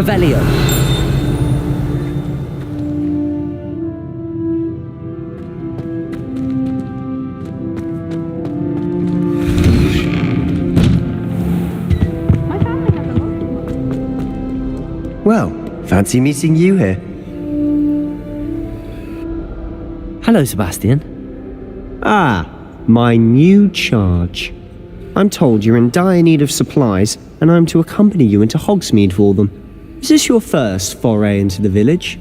Revelio. Well, fancy meeting you here. Hello, Sebastian. Ah, my new charge. I'm told you're in dire need of supplies, and I'm to accompany you into Hogsmeade for them. Is this your first foray into the village?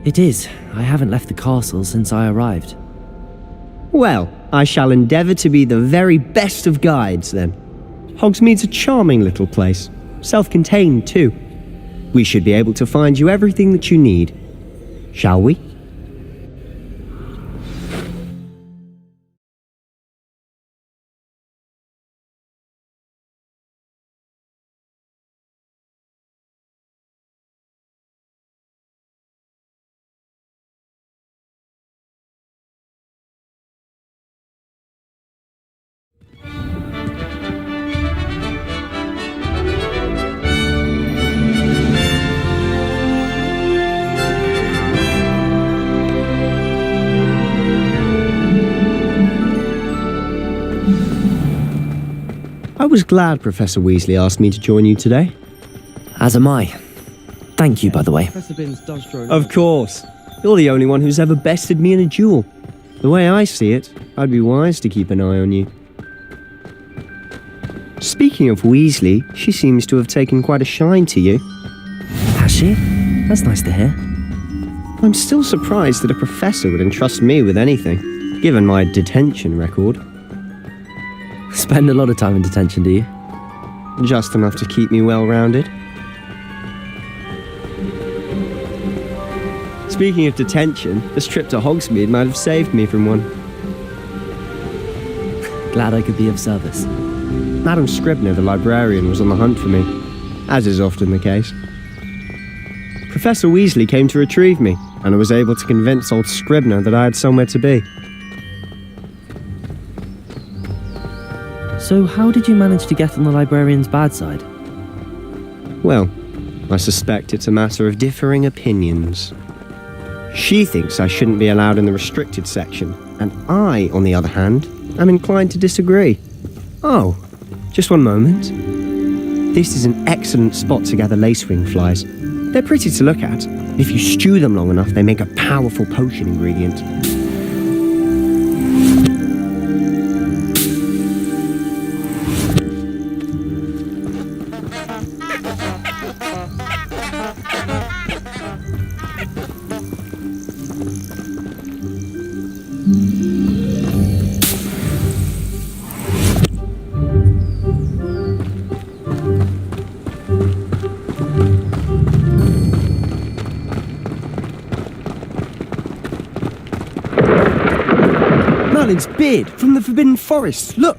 It is. I haven't left the castle since I arrived. Well, I shall endeavour to be the very best of guides, then. Hogsmeade's a charming little place, self-contained too. We should be able to find you everything that you need. Shall we? I was glad Professor Weasley asked me to join you today. As am I. Thank you, by the way. Of course. You're the only one who's ever bested me in a duel. The way I see it, I'd be wise to keep an eye on you. Speaking of Weasley, she seems to have taken quite a shine to you. Has she? That's nice to hear. I'm still surprised that a professor would entrust me with anything, given my detention record. Spend a lot of time in detention, do you? Just enough to keep me well-rounded. Speaking of detention, this trip to Hogsmeade might have saved me from one. Glad I could be of service. Madam Scribner, the librarian, was on the hunt for me, as is often the case. Professor Weasley came to retrieve me, and I was able to convince old Scribner that I had somewhere to be. So how did you manage to get on the librarian's bad side? Well, I suspect it's a matter of differing opinions. She thinks I shouldn't be allowed in the restricted section, and I, on the other hand, am inclined to disagree. Oh, just one moment. This is an excellent spot to gather lacewing flies. They're pretty to look at. If you stew them long enough, they make a powerful potion ingredient. Merlin's beard from the Forbidden Forest, look!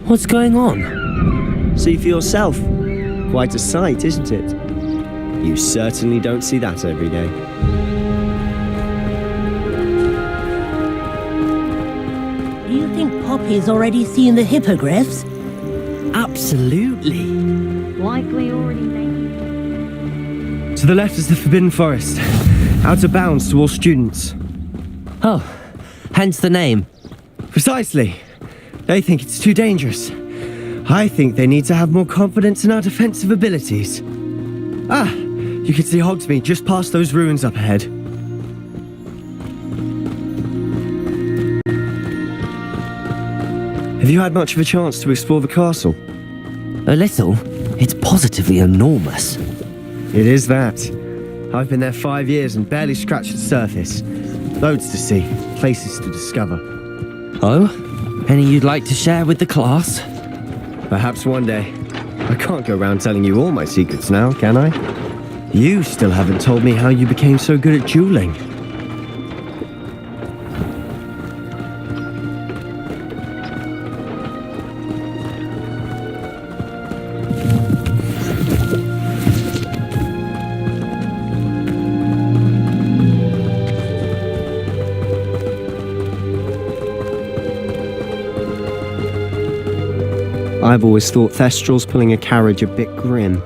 What's going on? See for yourself. Quite a sight, isn't it? You certainly don't see that every day. Do you think Poppy's already seen the hippogriffs? Absolutely. Likely already made. To the left is the Forbidden Forest. Out of bounds to all students. Oh, hence the name. Precisely. They think it's too dangerous. I think they need to have more confidence in our defensive abilities. Ah, you can see Hogsmeade just past those ruins up ahead. Have you had much of a chance to explore the castle? A little. It's positively enormous. It is that. I've been there 5 years and barely scratched the surface. Loads to see, places to discover. Oh? Any you'd like to share with the class? Perhaps one day. I can't go around telling you all my secrets now, can I? You still haven't told me how you became so good at dueling. I've always thought Thestral's pulling a carriage a bit grim.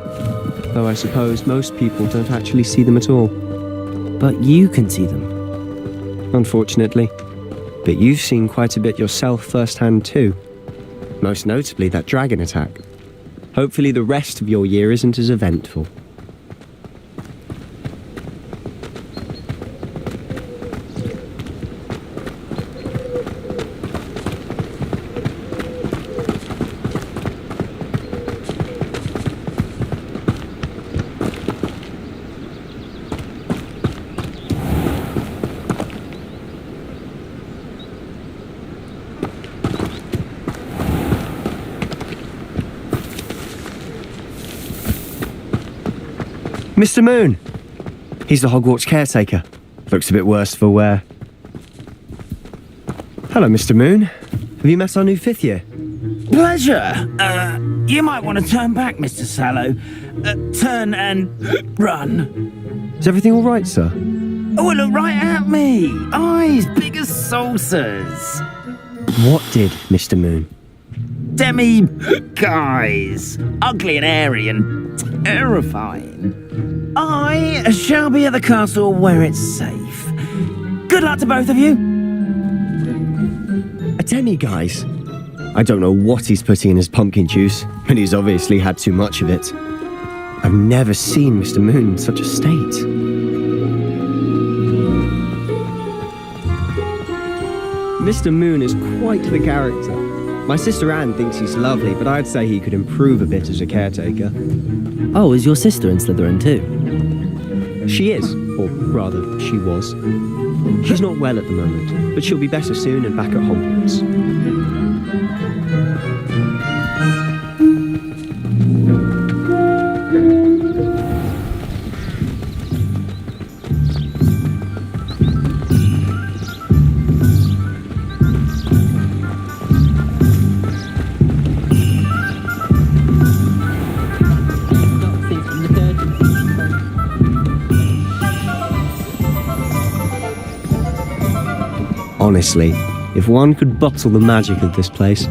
Though I suppose most people don't actually see them at all. But you can see them. Unfortunately. But you've seen quite a bit yourself firsthand too. Most notably that dragon attack. Hopefully the rest of your year isn't as eventful. Mr. Moon! He's the Hogwarts caretaker. Looks a bit worse for wear. Hello, Mr. Moon. Have you met our new 5th year? Pleasure. You might want to turn back, Mr. Sallow. Turn and run. Is everything all right, sir? Oh, look right at me. Eyes big as saucers. What did, Mr. Moon? Guys. Ugly and hairy and terrifying. I shall be at the castle where it's safe. Good luck to both of you. A demi-guise? I don't know what he's putting in his pumpkin juice, but he's obviously had too much of it. I've never seen Mr. Moon in such a state. Mr. Moon is quite the character. My sister Anne thinks he's lovely, but I'd say he could improve a bit as a caretaker. Oh, is your sister in Slytherin too? She is, or rather, she was. She's not well at the moment, but she'll be better soon and back at Hogwarts. Honestly, if one could bottle the magic of this place,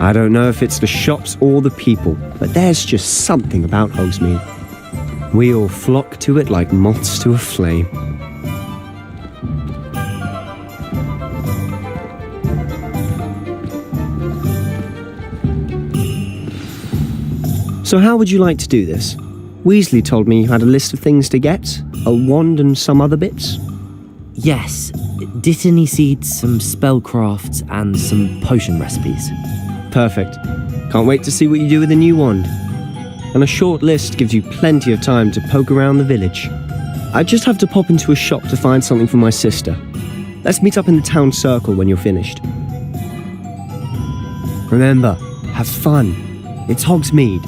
I don't know if it's the shops or the people, but there's just something about Hogsmeade. We all flock to it like moths to a flame. So how would you like to do this? Weasley told me you had a list of things to get, a wand and some other bits. Yes. Dittany seeds, some spellcrafts, and some potion recipes. Perfect. Can't wait to see what you do with the new wand. And a short list gives you plenty of time to poke around the village. I just have to pop into a shop to find something for my sister. Let's meet up in the town circle when you're finished. Remember, have fun. It's Hogsmeade.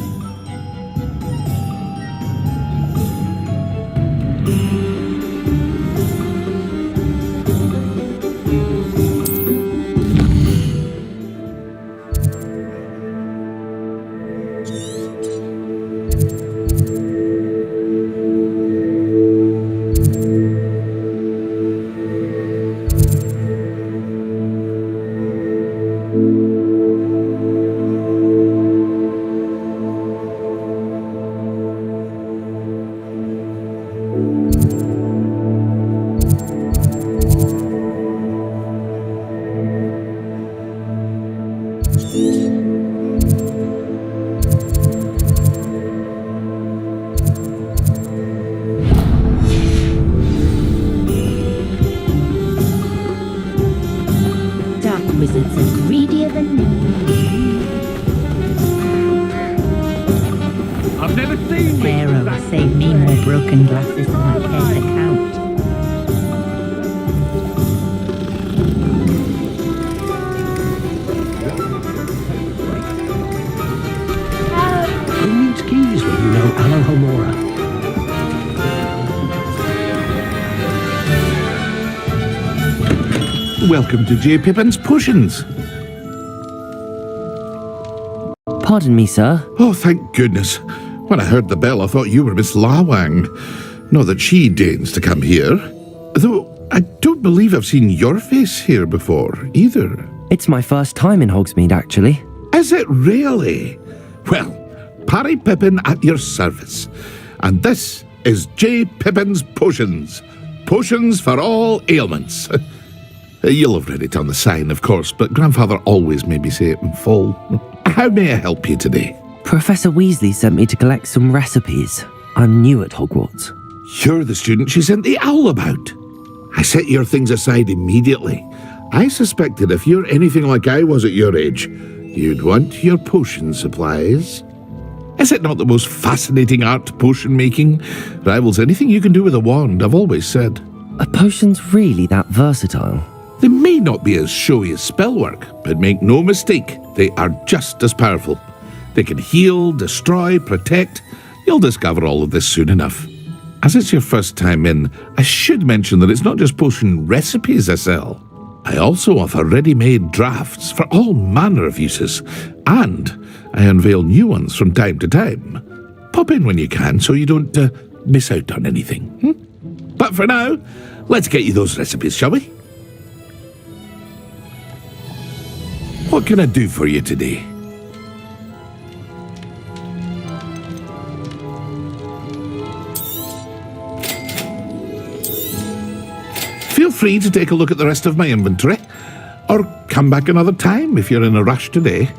Wizards are greedier than me. I've never seen Pharaoh will save me more broken glasses than I care to count. Who needs keys when you know Alohomora? Welcome to J. Pippin's Potions. Pardon me, sir. Oh, thank goodness. When I heard the bell, I thought you were Miss Lawang. Not that she deigns to come here. Though I don't believe I've seen your face here before, either. It's my first time in Hogsmeade, actually. Is it really? Well, Parry Pippin at your service. And this is J. Pippin's Potions. Potions for all ailments. You'll have read it on the sign, of course, but Grandfather always made me say it in full. How may I help you today? Professor Weasley sent me to collect some recipes. I'm new at Hogwarts. You're the student she sent the owl about. I set your things aside immediately. I suspected if you're anything like I was at your age, you'd want your potion supplies. Is it not the most fascinating art, potion making? Rivals anything you can do with a wand, I've always said. Are potions really that versatile? They may not be as showy as spellwork, but make no mistake, they are just as powerful. They can heal, destroy, protect. You'll discover all of this soon enough. As it's your first time in, I should mention that it's not just potion recipes I sell. I also offer ready-made drafts for all manner of uses, and I unveil new ones from time to time. Pop in when you can so you don't miss out on anything. But for now, let's get you those recipes, shall we? What can I do for you today? Feel free to take a look at the rest of my inventory, or come back another time if you're in a rush today.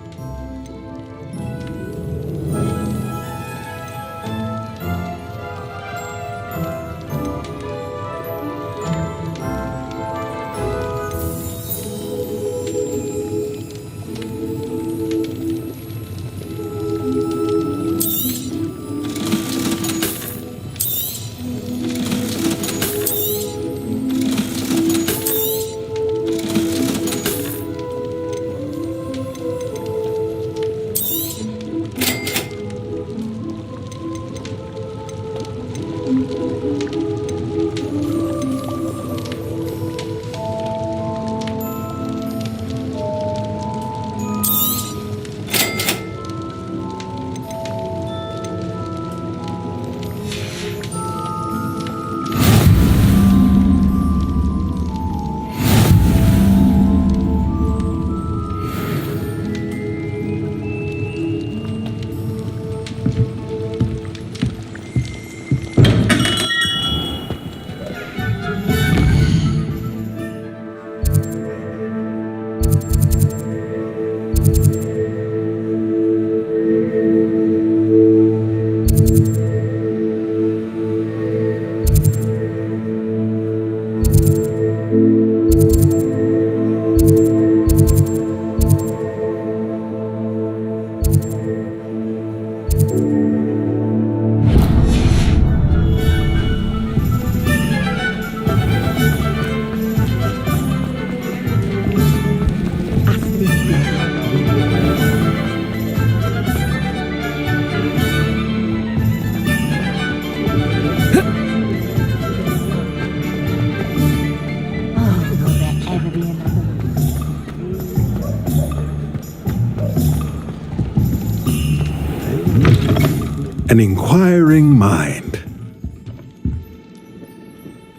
An inquiring mind.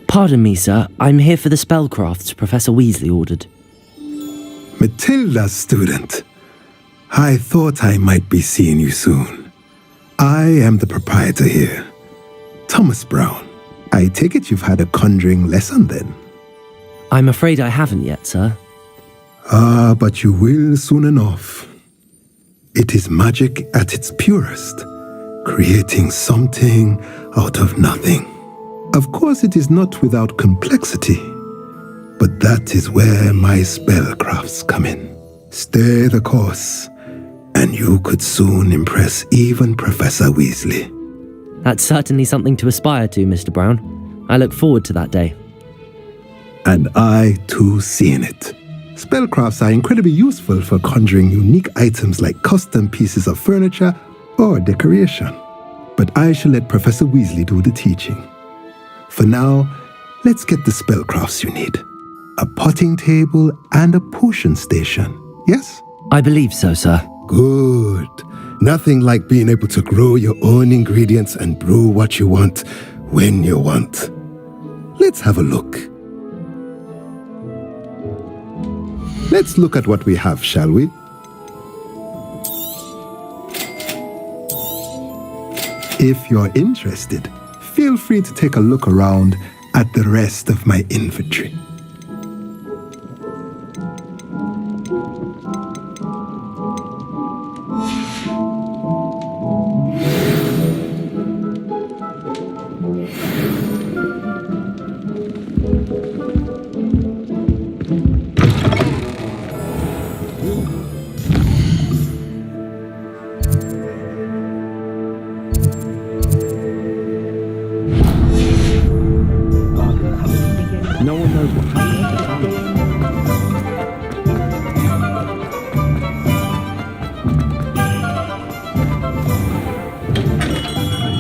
Pardon me, sir. I'm here for the spellcrafts Professor Weasley ordered. Matilda, student. I thought I might be seeing you soon. I am the proprietor here, Thomas Brown. I take it you've had a conjuring lesson then? I'm afraid I haven't yet, sir. Ah, but you will soon enough. It is magic at its purest, creating something out of nothing. Of course, it is not without complexity, but that is where my spellcrafts come in. Stay the course, and you could soon impress even Professor Weasley. That's certainly something to aspire to, Mr. Brown. I look forward to that day. And I, too, seeing it. Spellcrafts are incredibly useful for conjuring unique items like custom pieces of furniture or decoration. But I shall let Professor Weasley do the teaching. For now, let's get the spellcrafts you need. A potting table and a potion station, yes? I believe so, sir. Good. Nothing like being able to grow your own ingredients and brew what you want when you want. Let's have a look. Let's look at what we have, shall we? If you're interested, feel free to take a look around at the rest of my inventory. No one knows what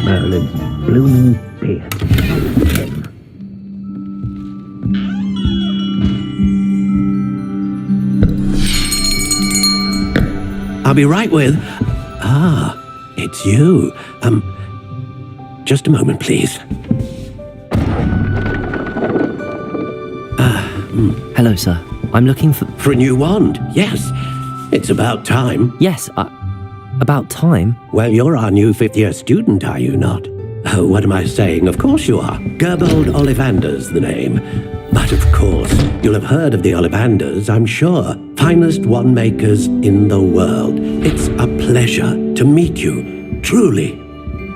Merlin's blooming beard. I'll be right with... it's you. Just a moment, please. Hello, sir. I'm looking for... For a new wand, yes. It's about time. Yes, about time. Well, you're our new fifth-year student, are you not? Oh, what am I saying? Of course you are. Gerbold Ollivander's the name. But of course, you'll have heard of the Ollivanders, I'm sure. Finest wand makers in the world. It's a pleasure to meet you, truly.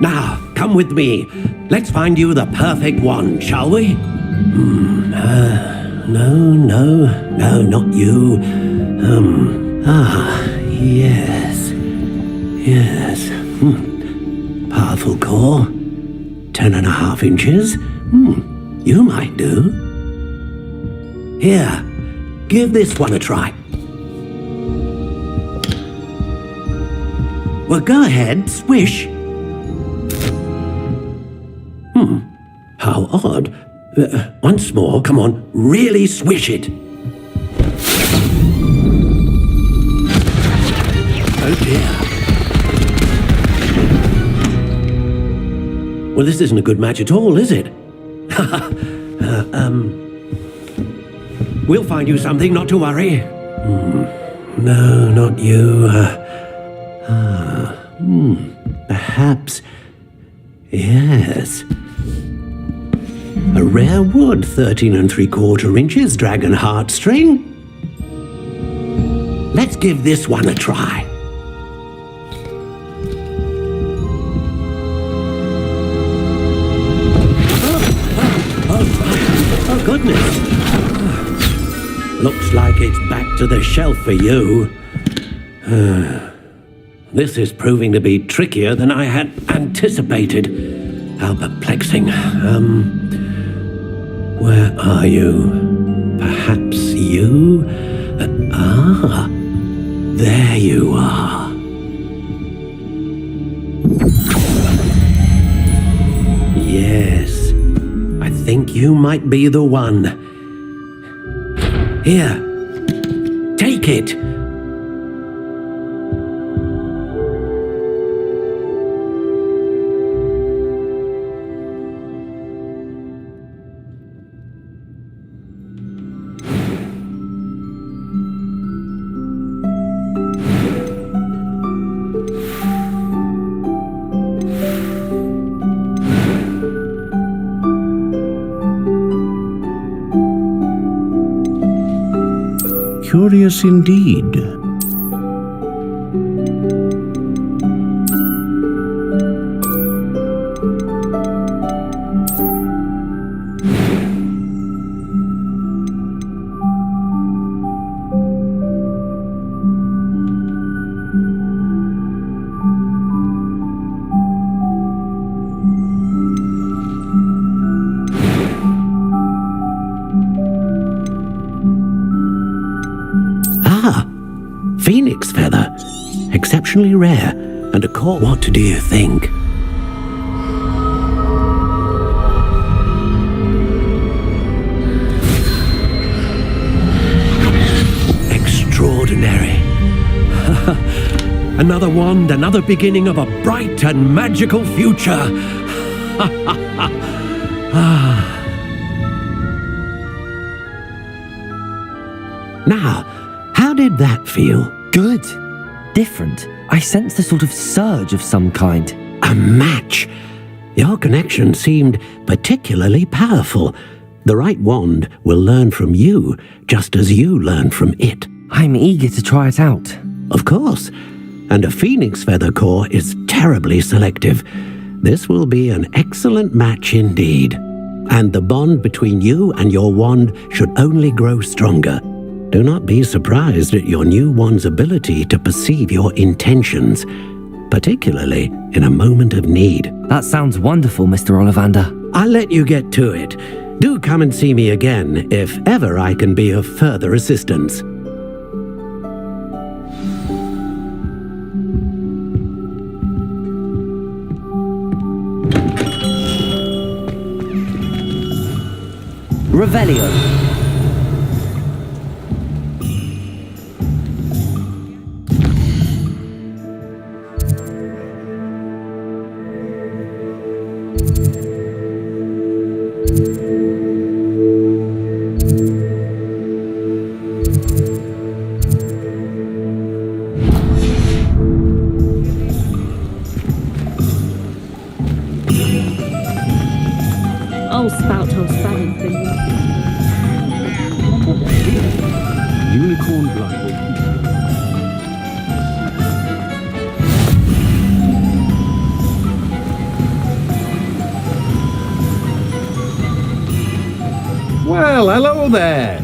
Now, come with me. Let's find you the perfect wand, shall we? No, not you. Yes. Powerful core. 10.5 inches. You might do. Here, give this one a try. Well, go ahead, swish. How odd. Once more, come on, really swish it. Oh dear. Well, this isn't a good match at all, is it? We'll find you something, not to worry. No, not you. Perhaps. Yes. A rare wood, 13 3/4 inches, dragon heartstring. Let's give this one a try. Oh goodness. Looks like it's back to the shelf for you. This is proving to be trickier than I had anticipated. How perplexing. Where are you? Perhaps you? There you are. Yes, I think you might be the one. Here, take it. Curious indeed. Phoenix feather. Exceptionally rare. And a core. What do you think? Extraordinary. Another wand, another beginning of a bright and magical future. Now, how did that feel? Good. Different. I sensed a sort of surge of some kind. A match! Your connection seemed particularly powerful. The right wand will learn from you, just as you learn from it. I'm eager to try it out. Of course. And a phoenix feather core is terribly selective. This will be an excellent match indeed. And the bond between you and your wand should only grow stronger. Do not be surprised at your new wand's ability to perceive your intentions, particularly in a moment of need. That sounds wonderful, Mr. Ollivander. I'll let you get to it. Do come and see me again if ever I can be of further assistance. Revelio. Oh, spout, oh, spouting thing. Unicorn blood. Well, hello there.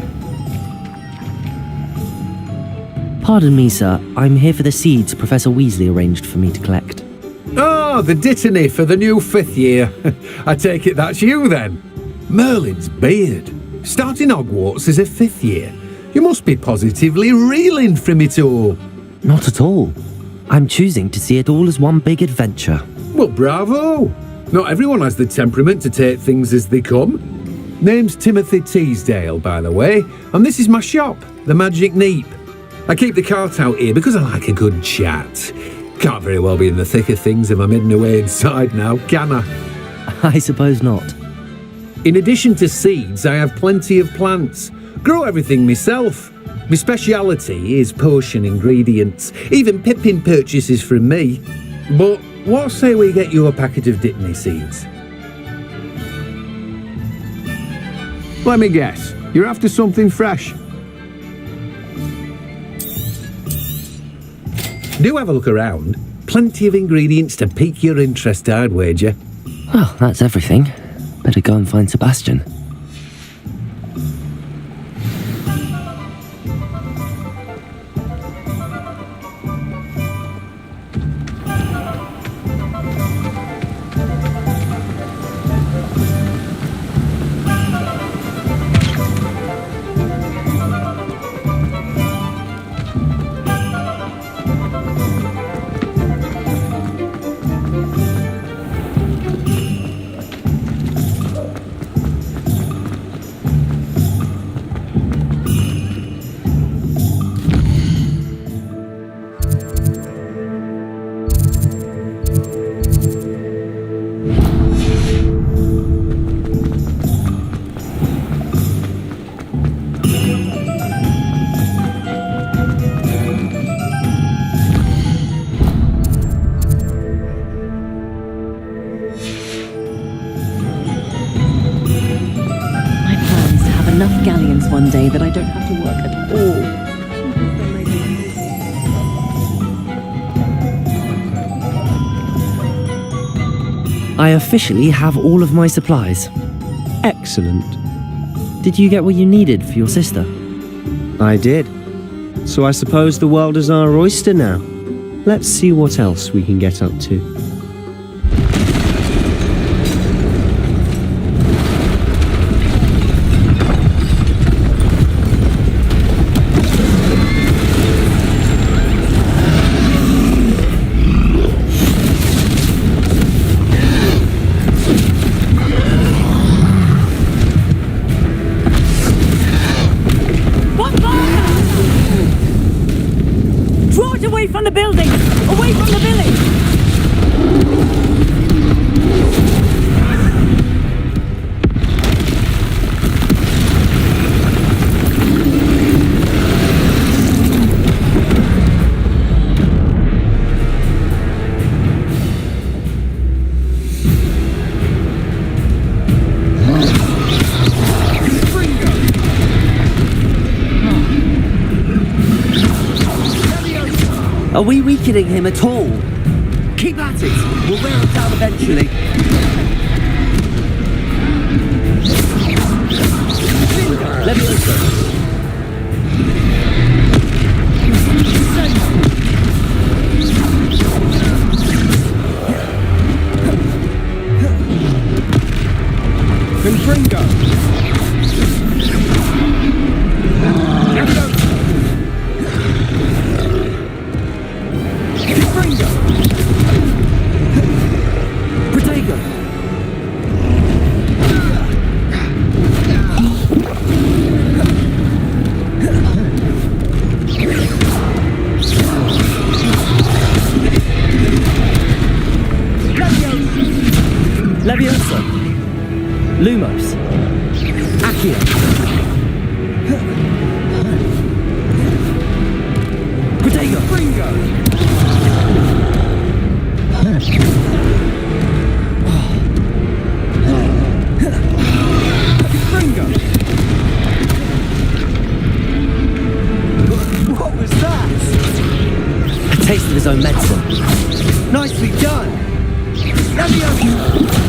Pardon me, sir. I'm here for the seeds Professor Weasley arranged for me to collect. Oh, the dittany for the new 5th year. I take it that's you then. Merlin's beard. Starting Hogwarts as a 5th year. You must be positively reeling from it all. Not at all. I'm choosing to see it all as one big adventure. Well, bravo. Not everyone has the temperament to take things as they come. Name's Timothy Teasdale, by the way, and this is my shop, the Magic Neep. I keep the cart out here because I like a good chat. Can't very well be in the thick of things if I'm hidden away inside now, can I? I suppose not. In addition to seeds, I have plenty of plants. Grow everything myself. My speciality is potion ingredients. Even Pippin purchases from me. But what say we get you a packet of Dittany seeds? Let me guess. You're after something fresh. Do have a look around. Plenty of ingredients to pique your interest, I'd wager. Well, that's everything. Better go and find Sebastian. Enough galleons one day that I don't have to work at all. I officially have all of my supplies. Excellent. Did you get what you needed for your sister? I did. So I suppose the world is our oyster now. Let's see what else we can get up to. Away from the building! Away from the village! Are we weakening him at all? Keep at it! We'll wear him down eventually. Leviosa! Confringo! Confringo! Protego! Leviosa! Lumos! Accio! Protego! Confringo! Confringo! What was that? A taste of his own medicine. Nicely done! Leviosa!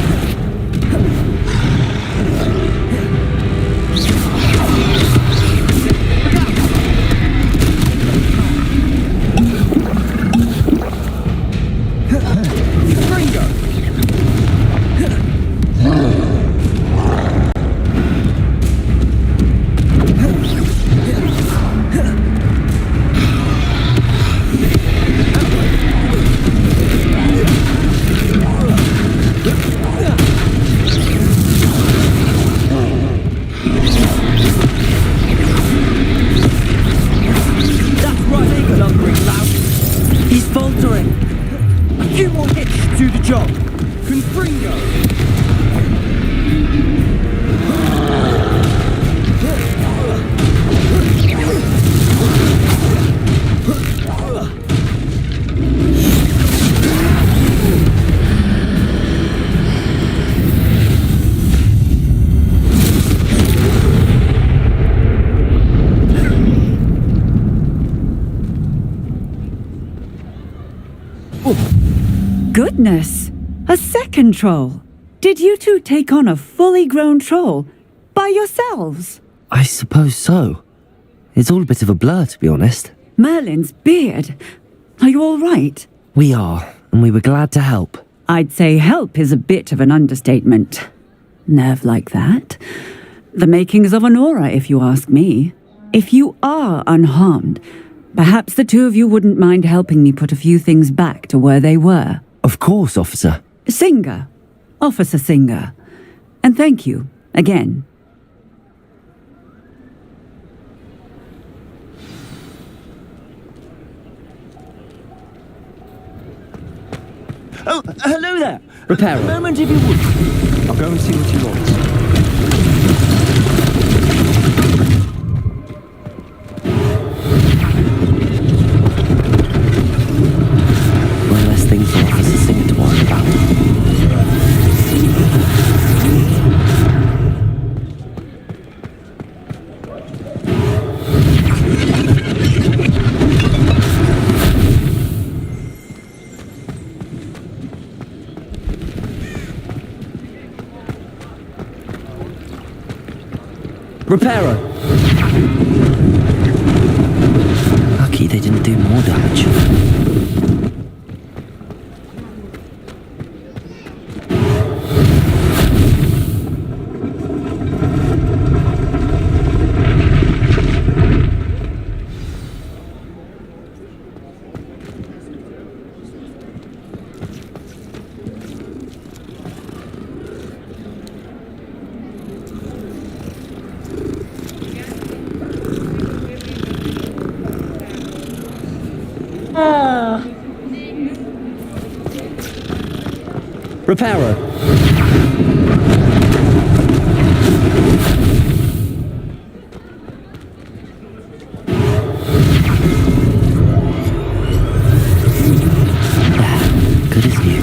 He's faltering. A few more hits to do the job. Confringo! Goodness! A second troll! Did you two take on a fully grown troll by yourselves? I suppose so. It's all a bit of a blur, to be honest. Merlin's beard. Are you all right? We are, and we were glad to help. I'd say help is a bit of an understatement. Nerve like that. The makings of an aura, if you ask me. If you are unharmed, perhaps the two of you wouldn't mind helping me put a few things back to where they were. Of course, officer. Singer. Officer Singer. And thank you, again. Oh, hello there. Reparo. A moment if you would. I'll go and see what he wants. One less thing for Officer Singer to worry about. Reparo! Lucky they didn't do more damage. Reparo! Good as new.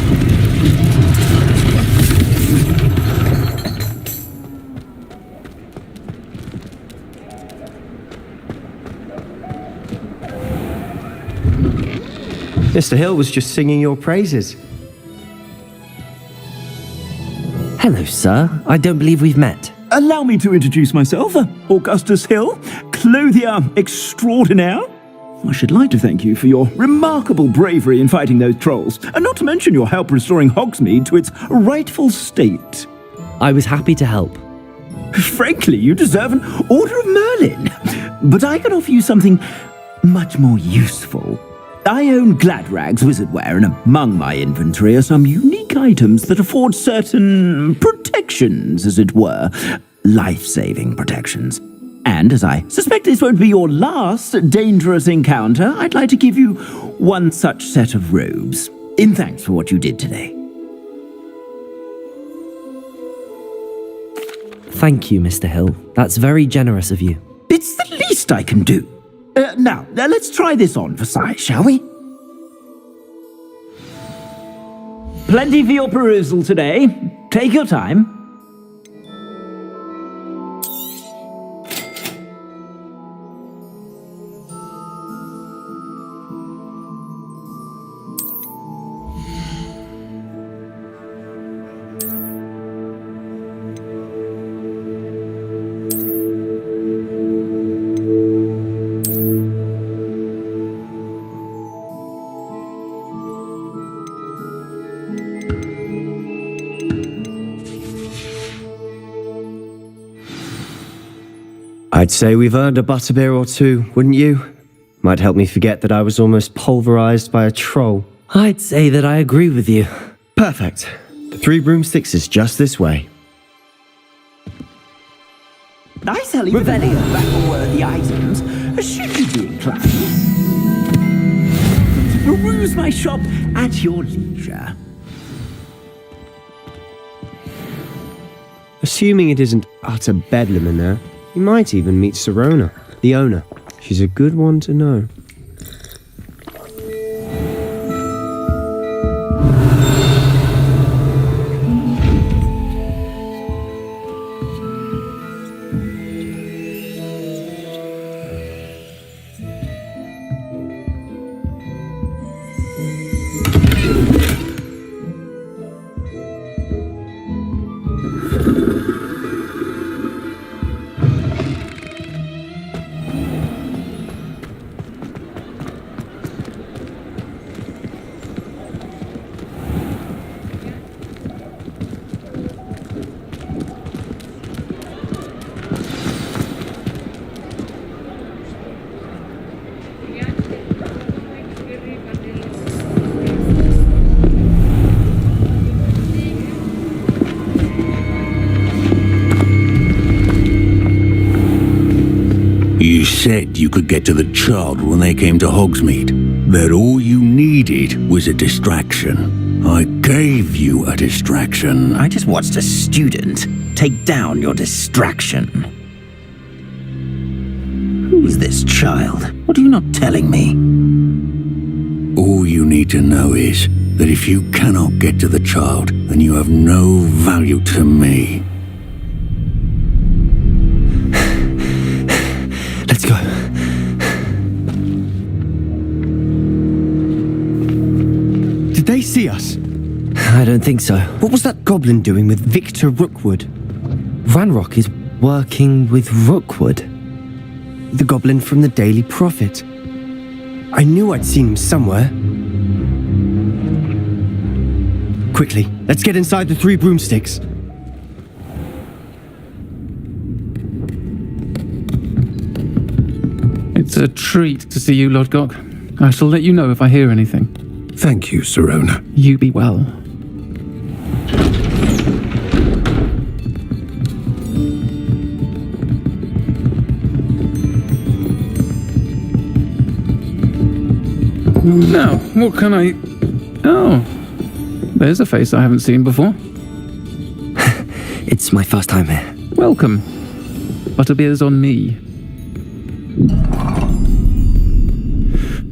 Mr. Hill was just singing your praises. Hello, sir. I don't believe we've met. Allow me to introduce myself, Augustus Hill, clothier extraordinaire. I should like to thank you for your remarkable bravery in fighting those trolls, and not to mention your help restoring Hogsmeade to its rightful state. I was happy to help. Frankly, you deserve an Order of Merlin, but I can offer you something much more useful. I own Gladrag's wizardware, and among my inventory are some unique items that afford certain protections, as it were. Life-saving protections. And as I suspect this won't be your last dangerous encounter, I'd like to give you one such set of robes, in thanks for what you did today. Thank you, Mr. Hill. That's very generous of you. It's the least I can do. Now, let's try this on for size, shall we? Plenty for your perusal today. Take your time. I'd say we've earned a butterbeer or two, wouldn't you? Might help me forget that I was almost pulverized by a troll. I'd say that I agree with you. Perfect. The 3 broomsticks is just this way. I sell even battle-worthy items, should you be inclined. Peruse my shop at your leisure. Assuming it isn't utter bedlam in there, you might even meet Serona, the owner. She's a good one to know. You said you could get to the child when they came to Hogsmeade. That all you needed was a distraction. I gave you a distraction. I just watched a student take down your distraction. Who's this child? What are you not telling me? All you need to know is that if you cannot get to the child, then you have no value to me. Let's go. Did they see us? I don't think so. What was that goblin doing with Victor Rookwood? Ranrock is working with Rookwood. The goblin from the Daily Prophet. I knew I'd seen him somewhere. Quickly, let's get inside the 3 broomsticks. It's a treat to see you, Lodgok. I shall let you know if I hear anything. Thank you, Serona. You be well. Now, what can I... Oh, there's a face I haven't seen before. It's my first time here. Welcome. Butterbeer's on me.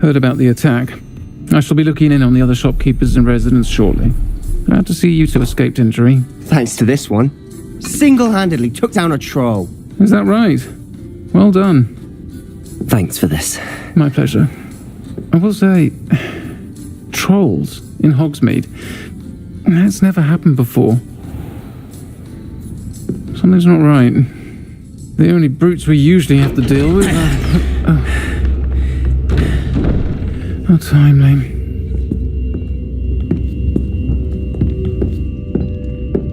Heard about the attack. I shall be looking in on the other shopkeepers and residents shortly. Glad to see you two escaped injury. Thanks to this one. Single-handedly took down a troll. Is that right? Well done. Thanks for this. My pleasure. I will say, trolls in Hogsmeade. That's never happened before. Something's not right. The only brutes we usually have to deal with are... How timely.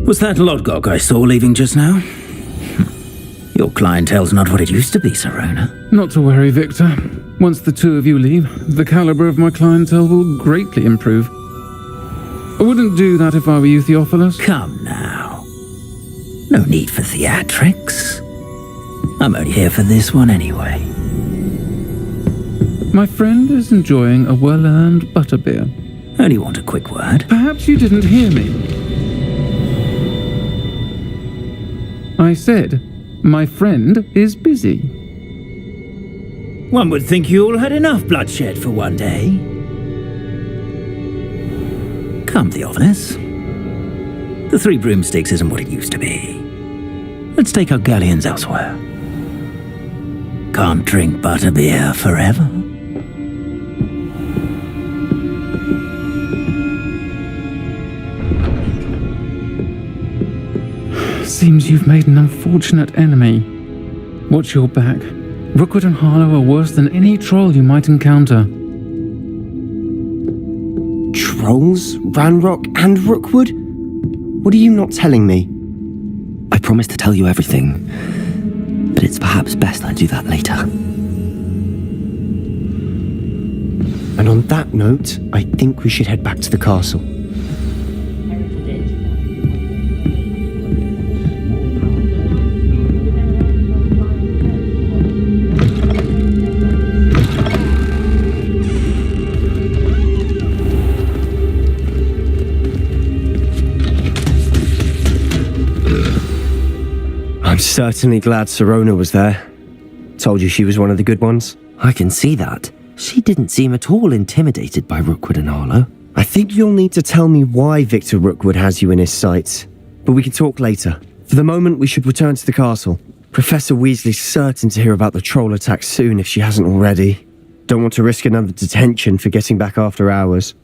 Was that Lodgok I saw leaving just now? Your clientele's not what it used to be, Sirona. Not to worry, Victor. Once the two of you leave, the caliber of my clientele will greatly improve. I wouldn't do that if I were you, Theophilus. Come now. No need for theatrics. I'm only here for this one anyway. My friend is enjoying a well-earned butterbeer. Only want a quick word. Perhaps you didn't hear me. I said, my friend is busy. One would think you all had enough bloodshed for one day. Come, Theophilus. The Three Broomsticks isn't what it used to be. Let's take our galleons elsewhere. Can't drink butterbeer forever. Seems you've made an unfortunate enemy. Watch your back. Rookwood and Harlow are worse than any troll you might encounter. Trolls? Ranrock and Rookwood? What are you not telling me? I promised to tell you everything, but it's perhaps best I do that later. And on that note, I think we should head back to the castle. I'm certainly glad Sirona was there. Told you she was one of the good ones. I can see that. She didn't seem at all intimidated by Rookwood and Harlow. I think you'll need to tell me why Victor Rookwood has you in his sights. But we can talk later. For the moment, we should return to the castle. Professor Weasley's certain to hear about the troll attack soon if she hasn't already. Don't want to risk another detention for getting back after hours.